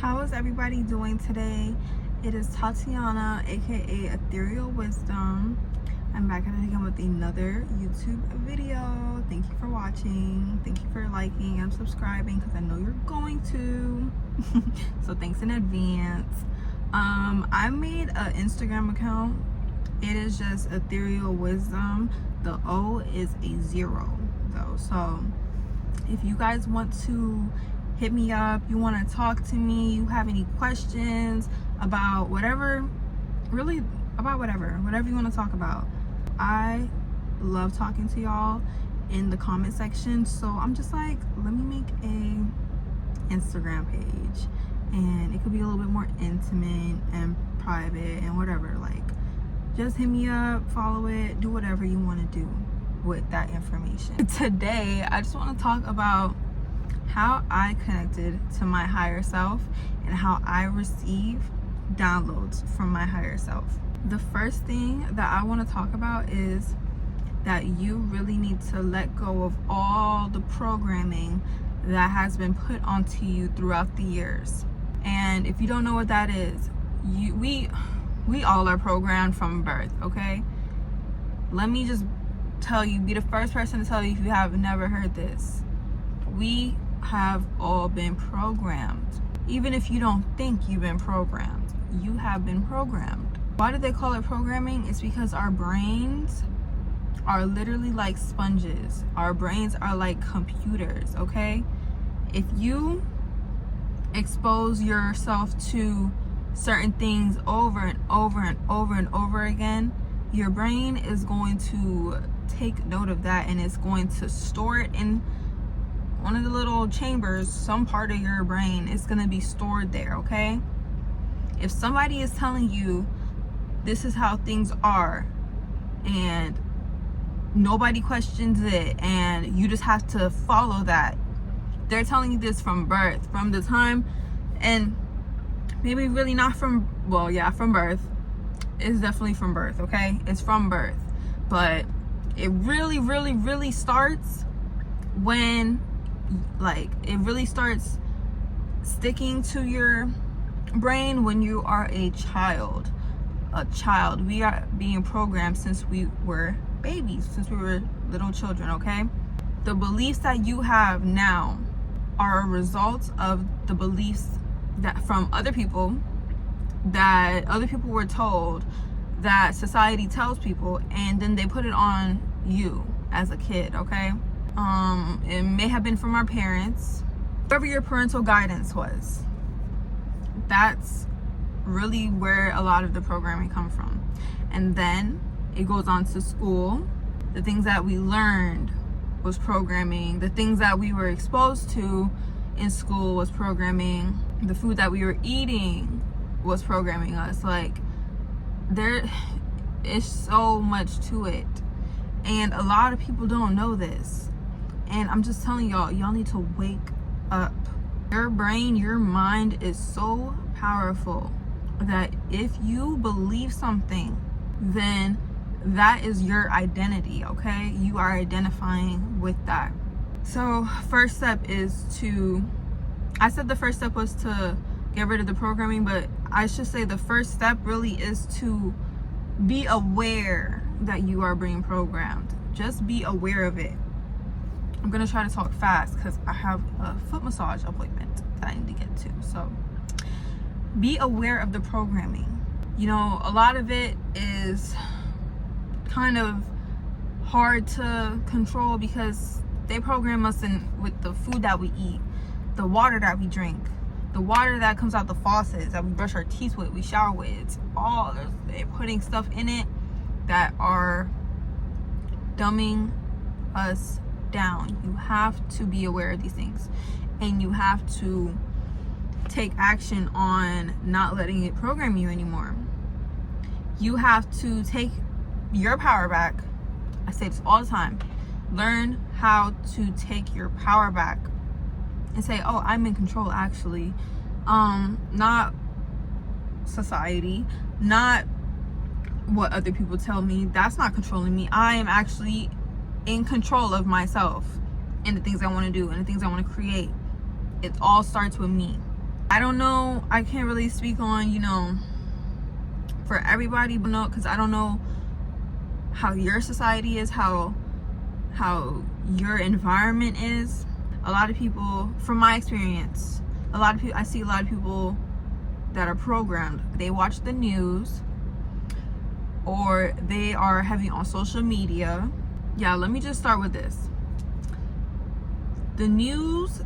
How is everybody doing today? It is Tatiana, aka Etherealwisdom. I'm back at it again with another YouTube video. Thank you for watching. Thank you for liking and subscribing because I know you're going to. So thanks in advance. I made an Instagram account. It is just Etherealwisdom. The O is a 0 though. So if you guys want to hit me up, you want to talk to me, you have any questions about whatever, really about whatever you want to talk about. I love talking to y'all in the comment section. So I'm just like, let me make a Instagram page and it could be a little bit more intimate and private and whatever. Like, just hit me up, follow it, do whatever you want to do with that information. Today, I just want to talk about how I connected to my higher self and how I receive downloads from my higher self. The first thing that I want to talk about is that you really need to let go of all the programming that has been put onto you throughout the years. And if you don't know what that is, we all are programmed from birth, okay? Let me just tell you, be the first person to tell you if you have never heard this. We have all been programmed. Even if you don't think you've been programmed, you have been programmed. Why do they call it programming? It's because our brains are literally like sponges. Our brains are like computers, okay? If you expose yourself to certain things over and over and over and over again, your brain is going to take note of that and it's going to store it in one of the little chambers. Some part of your brain is going to be stored there, okay? If somebody is telling you this is how things are and nobody questions it and you just have to follow that, they're telling you this from birth, from the time, and maybe really not from, well, yeah, from birth. It's definitely from birth, okay? It's from birth. But it really starts when, like, it really starts sticking to your brain when you are a child. We are being programmed since we were babies, since we were little children, okay? The beliefs that you have now are a result of the beliefs that from other people, that other people were told, that society tells people, and then they put it on you as a kid, okay? It may have been from our parents, whatever your parental guidance was. That's really where a lot of the programming comes from. And then it goes on to school. The things that we learned was programming. The things that we were exposed to in school was programming. The food that we were eating was programming us. Like, there is so much to it, and a lot of people don't know this. And I'm just telling y'all need to wake up. Your brain, your mind is so powerful that if you believe something, then that is your identity, okay? You are identifying with that. So first step is to, I said the first step was to get rid of the programming, but I should say the first step really is to be aware that you are being programmed. Just be aware of it. I'm gonna try to talk fast because I have a foot massage appointment that I need to get to. So be aware of the programming. You know, a lot of it is kind of hard to control because they program us in with the food that we eat, the water that we drink, the water that comes out the faucets that we brush our teeth with, we shower with. It's all, they're putting stuff in it that are dumbing us down. You have to be aware of these things, and you have to take action on not letting it program you anymore. You have to take your power back. I say this all the time. Learn how to take your power back and say, oh, I'm in control actually. Not society, not what other people tell me. That's not controlling me. I am actually in control of myself and the things I want to do and the things I want to create. It all starts with me. I don't know, I can't really speak on, you know, for everybody, but no, because I don't know how your society is, how your environment is. A lot of people, from my experience, I see a lot of people that are programmed. They watch the news, or they are heavy on social media. Yeah, let me just start with this. The news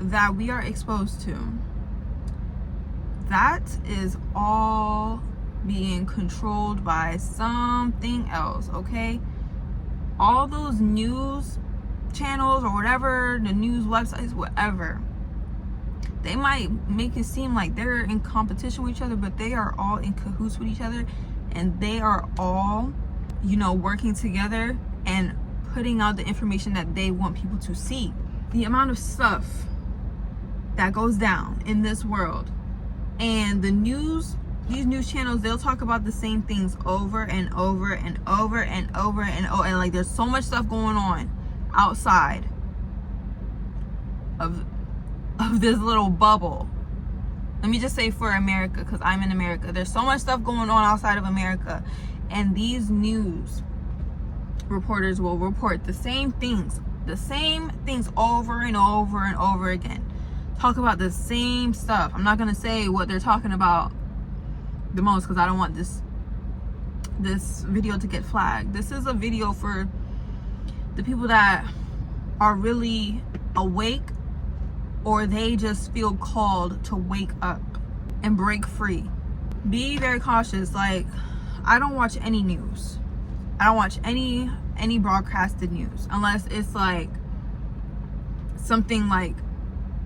that we are exposed to, that is all being controlled by something else, okay? All those news channels or whatever, the news websites, whatever, they might make it seem like they're in competition with each other, but they are all in cahoots with each other, and they are all, you know, working together and putting out the information that they want people to see. The amount of stuff that goes down in this world, and the news, these news channels, they'll talk about the same things over and over and over and over and over, and like there's so much stuff going on outside of this little bubble. Let me just say for America, because I'm in America, there's so much stuff going on outside of America, and these news reporters will report the same things over and over and over again. Talk about the same stuff. I'm not gonna say what they're talking about the most, because I don't want this video to get flagged. This is a video for the people that are really awake, or they just feel called to wake up and break free. Be very cautious. Like, I don't watch any news. I don't watch any broadcasted news unless it's like something like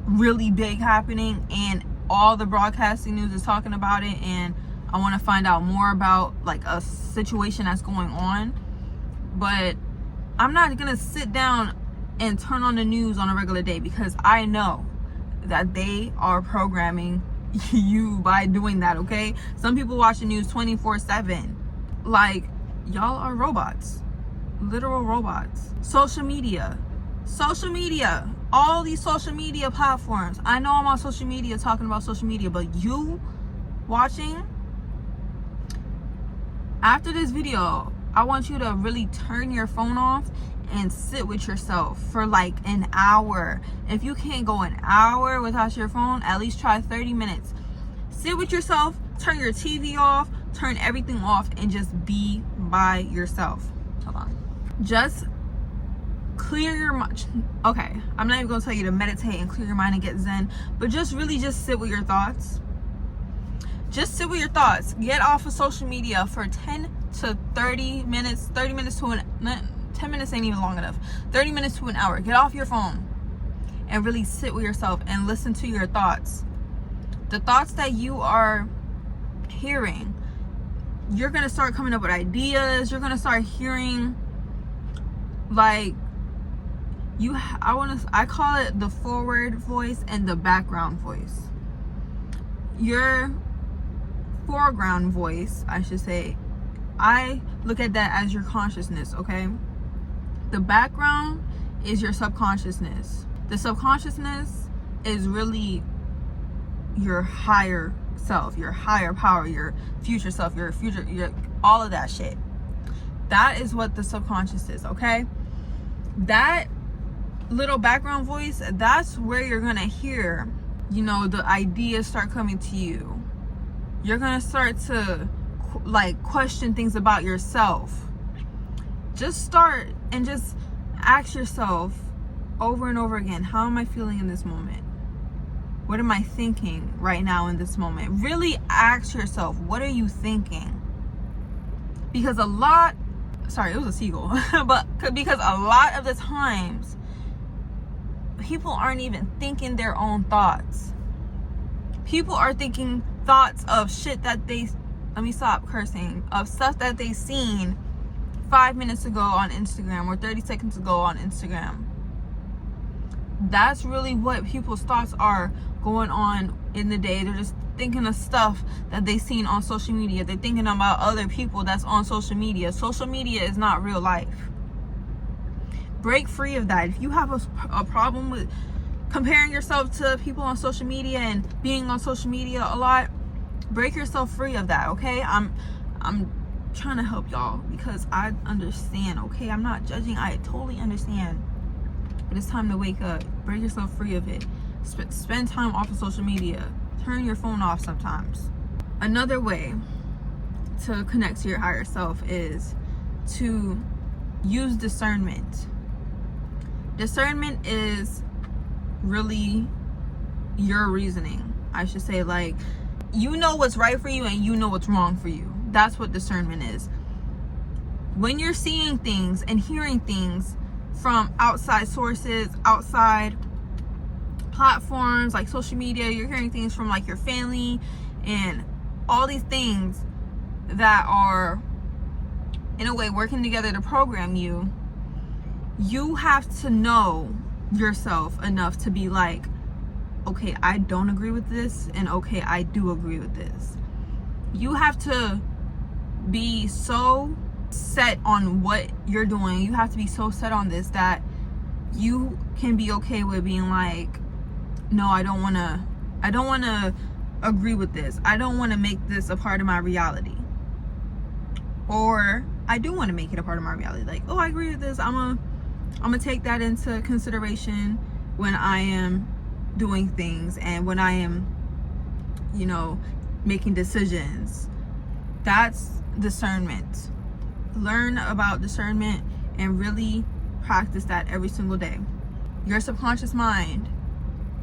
really big happening and all the broadcasting news is talking about it, and I want to find out more about like a situation that's going on. But I'm not gonna sit down and turn on the news on a regular day, because I know that they are programming you by doing that, okay? Some people watch the news 24/7. Like, y'all are robots, literal robots. Social media, all these social media platforms. I know I'm on social media talking about social media, but you watching, after this video, I want you to really turn your phone off and sit with yourself for like an hour. If you can't go an hour without your phone, at least try 30 minutes. Sit with yourself, turn your TV off, turn everything off, and just be by yourself. Hold on. Just clear your mind. Okay, I'm not even gonna tell you to meditate and clear your mind and get zen, but just really just sit with your thoughts. Just sit with your thoughts. Get off of social media for 10 to 30 minutes. 30 minutes to 10 minutes ain't even long enough. 30 minutes to an hour. Get off your phone and really sit with yourself and listen to your thoughts. The thoughts that you are hearing, you're gonna start coming up with ideas. You're gonna start hearing, like, I call it the forward voice and the background voice. Your foreground voice, I should say, I look at that as your consciousness, okay? The background is your subconsciousness. The subconsciousness is really your higher self, your higher power, your future self, your all of that shit. That is what the subconscious is, okay? That little background voice, that's where you're gonna hear, you know, the ideas start coming to you. You're gonna start to like question things about yourself. Just start and just ask yourself over and over again, how am I feeling in this moment? What am I thinking right now in this moment? Really ask yourself, what are you thinking? Because it was a seagull. But because a lot of the times people aren't even thinking their own thoughts. People are thinking thoughts of shit that let me stop cursing, of stuff that they seen 5 minutes ago on Instagram or 30 seconds ago on Instagram. That's really what people's thoughts are going on in the day. They're just thinking of stuff that they seen on social media. They're thinking about other people that's on social media. Social media is not real life. Break free of that. If you have a problem with comparing yourself to people on social media and being on social media a lot, break yourself free of that, okay? I'm trying to help y'all because I understand, okay? I'm not judging. I totally understand. But it's time to wake up. Break yourself free of it. Spend time off of social media. Turn your phone off sometimes. Another way to connect to your higher self is to use discernment. Discernment is really your reasoning, I should say. Like, you know what's right for you and you know what's wrong for you. That's what discernment is. When you're seeing things and hearing things from outside sources, outside platforms like social media, you're hearing things from like your family and all these things that are in a way working together to program you, you have to know yourself enough to be like, okay, I don't agree with this, and okay, I do agree with this. You have to be so set on what you're doing. You have to be so set on this that you can be okay with being like, no, I don't want to agree with this. I don't want to make this a part of my reality. Or I do want to make it a part of my reality. Like, oh, I agree with this. I'm gonna take that into consideration when I am doing things and when I am, making decisions. That's discernment. Learn about discernment and really practice that every single day. Your subconscious mind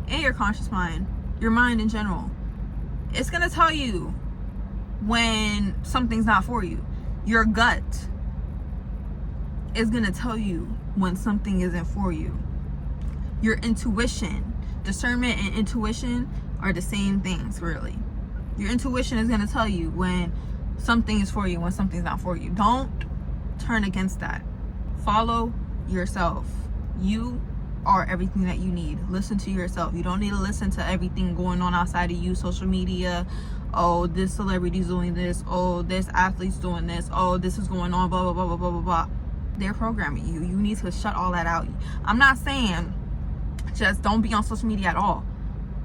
and your conscious mind, your mind in general, it's gonna tell you when something's not for you. Your gut is gonna tell you when something isn't for you. Your intuition, discernment and intuition are the same things, really. Your intuition is gonna tell you when something is for you, when something's not for you. Don't turn against that. Follow yourself. You are everything that you need. Listen to yourself. You don't need to listen to everything going on outside of you, social media. Oh, this celebrity's doing this. Oh, this athlete's doing this. Oh, this is going on, blah, blah, blah, blah, blah, blah, blah. They're programming you. You need to shut all that out. I'm not saying just don't be on social media at all.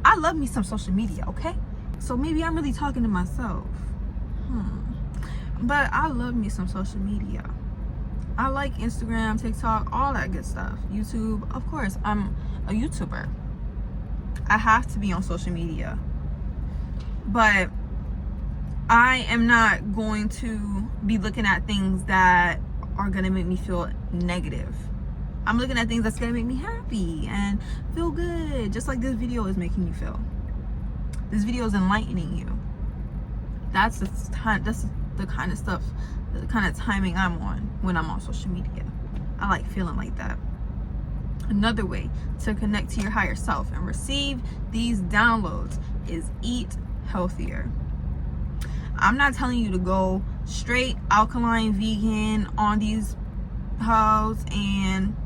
I love me some social media, okay? So maybe I'm really talking to myself. But I love me some social media. I like Instagram, TikTok, all that good stuff. YouTube, of course, I'm a YouTuber. I have to be on social media. But I am not going to be looking at things that are going to make me feel negative. I'm looking at things that's going to make me happy and feel good, just like this video is making you feel. This video is enlightening you. That's the kind of stuff, the kind of timing I'm on when I'm on social media. I like feeling like that. Another way to connect to your higher self and receive these downloads is eat healthier. I'm not telling you to go straight alkaline vegan on these hoes and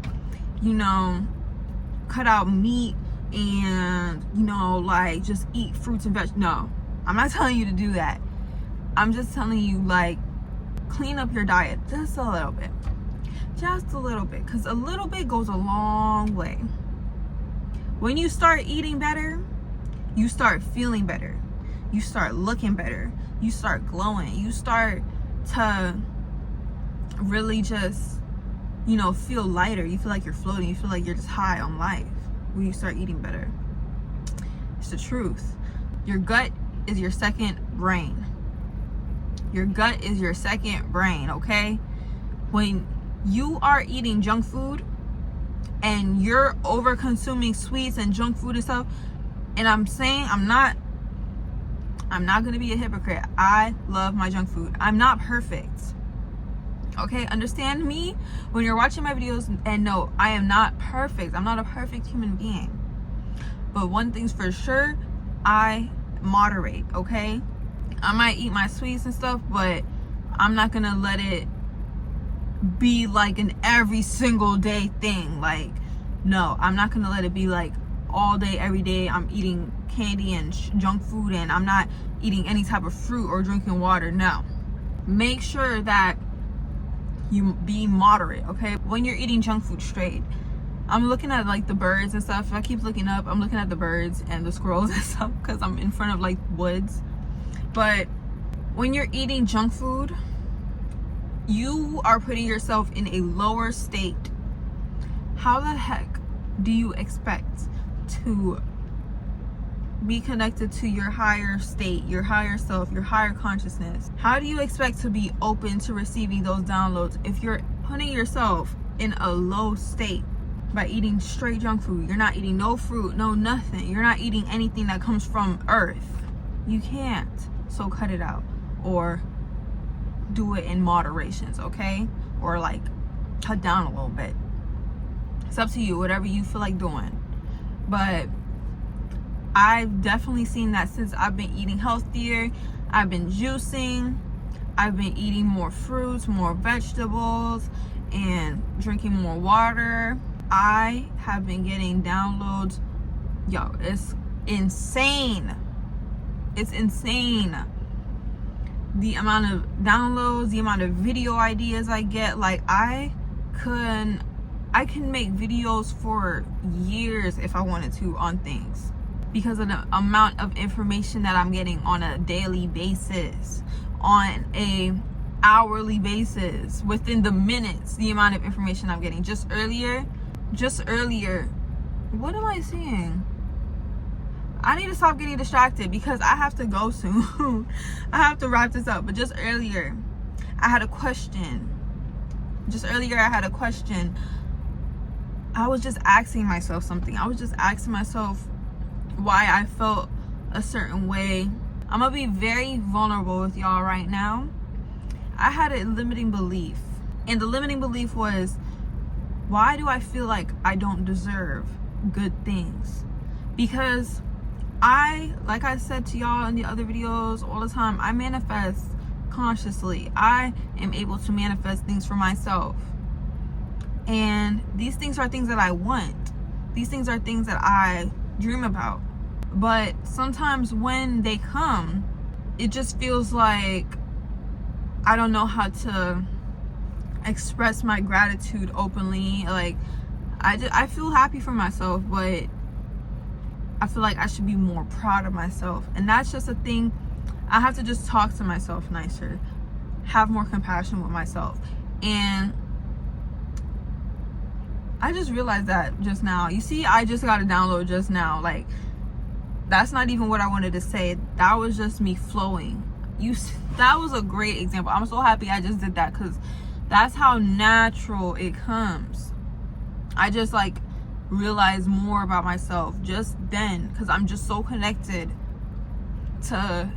cut out meat and like just eat fruits and vegetables. No, I'm not telling you to do that. I'm just telling you, like, clean up your diet just a little bit, because a little bit goes a long way. When you start eating better, you start feeling better, you start looking better, you start glowing, you start to really just feel lighter. You feel like you're floating, you feel like you're just high on life when you start eating better. It's the truth. Your gut is your second brain. Your gut is your second brain, okay? When you are eating junk food and you're over consuming sweets and junk food and stuff, and I'm saying I'm not gonna be a hypocrite. I love my junk food. I'm not perfect. Okay, understand me when you're watching my videos, and no, I am not perfect. I'm not a perfect human being. But one thing's for sure, I moderate, okay? I might eat my sweets and stuff, but I'm not gonna let it be like an every single day thing. Like, no, I'm not gonna let it be like all day, every day I'm eating candy and junk food and I'm not eating any type of fruit or drinking water. No. Make sure that you be moderate, okay? When you're eating junk food straight, I'm looking at like the birds and stuff. If I keep looking up, I'm looking at the birds and the squirrels and stuff because I'm in front of like woods. But when you're eating junk food, you are putting yourself in a lower state. How the heck do you expect to be connected to your higher state, your higher self, your higher consciousness? How do you expect to be open to receiving those downloads if you're putting yourself in a low state by eating straight junk food? You're not eating no fruit, no nothing. You're not eating anything that comes from earth. You can't. So cut it out, or do it in moderations, okay? Or like cut down a little bit. It's up to you, whatever you feel like doing. But I've definitely seen that since I've been eating healthier. I've been juicing, I've been eating more fruits, more vegetables, and drinking more water. I have been getting downloads. Yo, it's insane. It's insane. The amount of downloads, the amount of video ideas I get. Like I can make videos for years if I wanted to on things, because of the amount of information that I'm getting on a daily basis, on a hourly basis, within the minutes, the amount of information I'm getting. Just earlier, what am I saying? I need to stop getting distracted because I have to go soon. I have to wrap this up. But just earlier, I had a question. I was just asking myself something. I was just asking myself why I felt a certain way. I'm gonna be very vulnerable with y'all right now. I had a limiting belief, and the limiting belief was, why do I feel like I don't deserve good things? Because like I said to y'all in the other videos all the time, I manifest consciously. I am able to manifest things for myself, and these things are things that I want. These things are things that I dream about. But sometimes when they come, it just feels like I don't know how to express my gratitude openly. Like I feel happy for myself, but I feel like I should be more proud of myself. And that's just a thing. I have to just talk to myself nicer, have more compassion with myself. And I just realized that just now. You see, I just got a download just now. Like, that's not even what I wanted to say. That was just me flowing. That was a great example. I'm so happy I just did that, because that's how natural it comes. I just like realized more about myself just then, because I'm just so connected to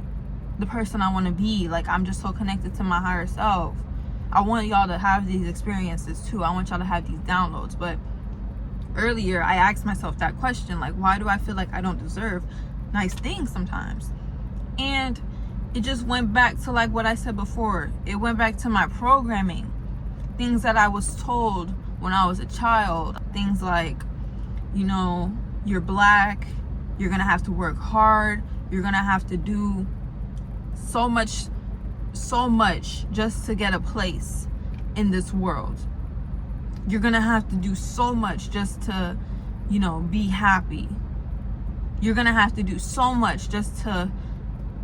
the person I want to be. Like, I'm just so connected to my higher self. I want y'all to have these experiences too. I want y'all to have these downloads. But earlier I asked myself that question, like, why do I feel like I don't deserve nice things sometimes? And it just went back to like what I said before. It went back to my programming, things that I was told when I was a child. Things like, you know, you're black, you're gonna have to work hard, you're gonna have to do so much just to get a place in this world. You're gonna have to do so much just to, you know, be happy. You're gonna have to do so much just to,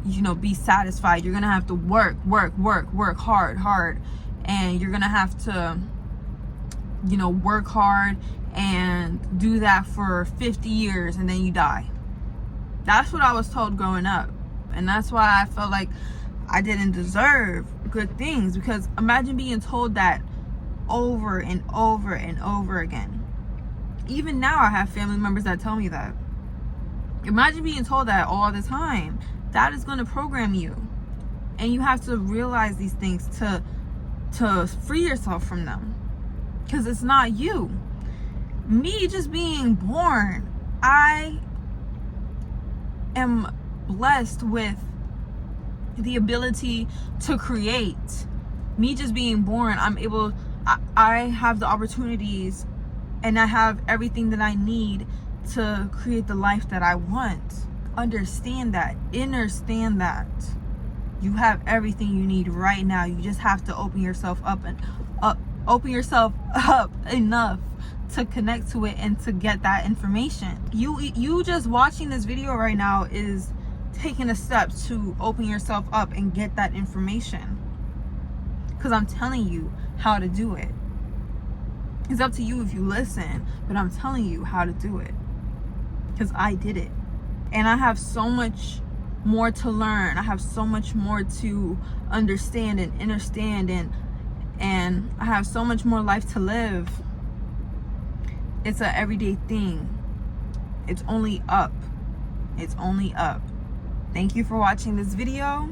you know, be satisfied. You're gonna have to work hard, and you're gonna have to, you know, work hard and do that for 50 years and then you die. That's what I was told growing up. And that's why I felt like I didn't deserve good things, because imagine being told that over and over and over again. Even now I have family members that tell me that. Imagine being told that all the time. That is going to program you, and you have to realize these things to free yourself from them, because it's not you. Me just being born, I am blessed with the ability to create. Me just being born, I have the opportunities, and I have everything that I need to create the life that I want. Understand that. Understand that. You have everything you need right now. You just have to open yourself up enough to connect to it and to get that information. You just watching this video right now is taking a step to open yourself up and get that information, because I'm telling you how to do it. It's up to you if you listen, but I'm telling you how to do it, because I did it. And I have so much more to learn. I have so much more to understand and understand, and I have so much more life to live. It's an everyday thing. It's only up. It's only up. Thank you for watching this video.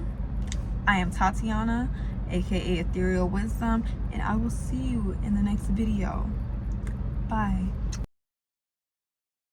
I am Tatiana, aka Ethereal Wisdom, and I will see you in the next video. Bye.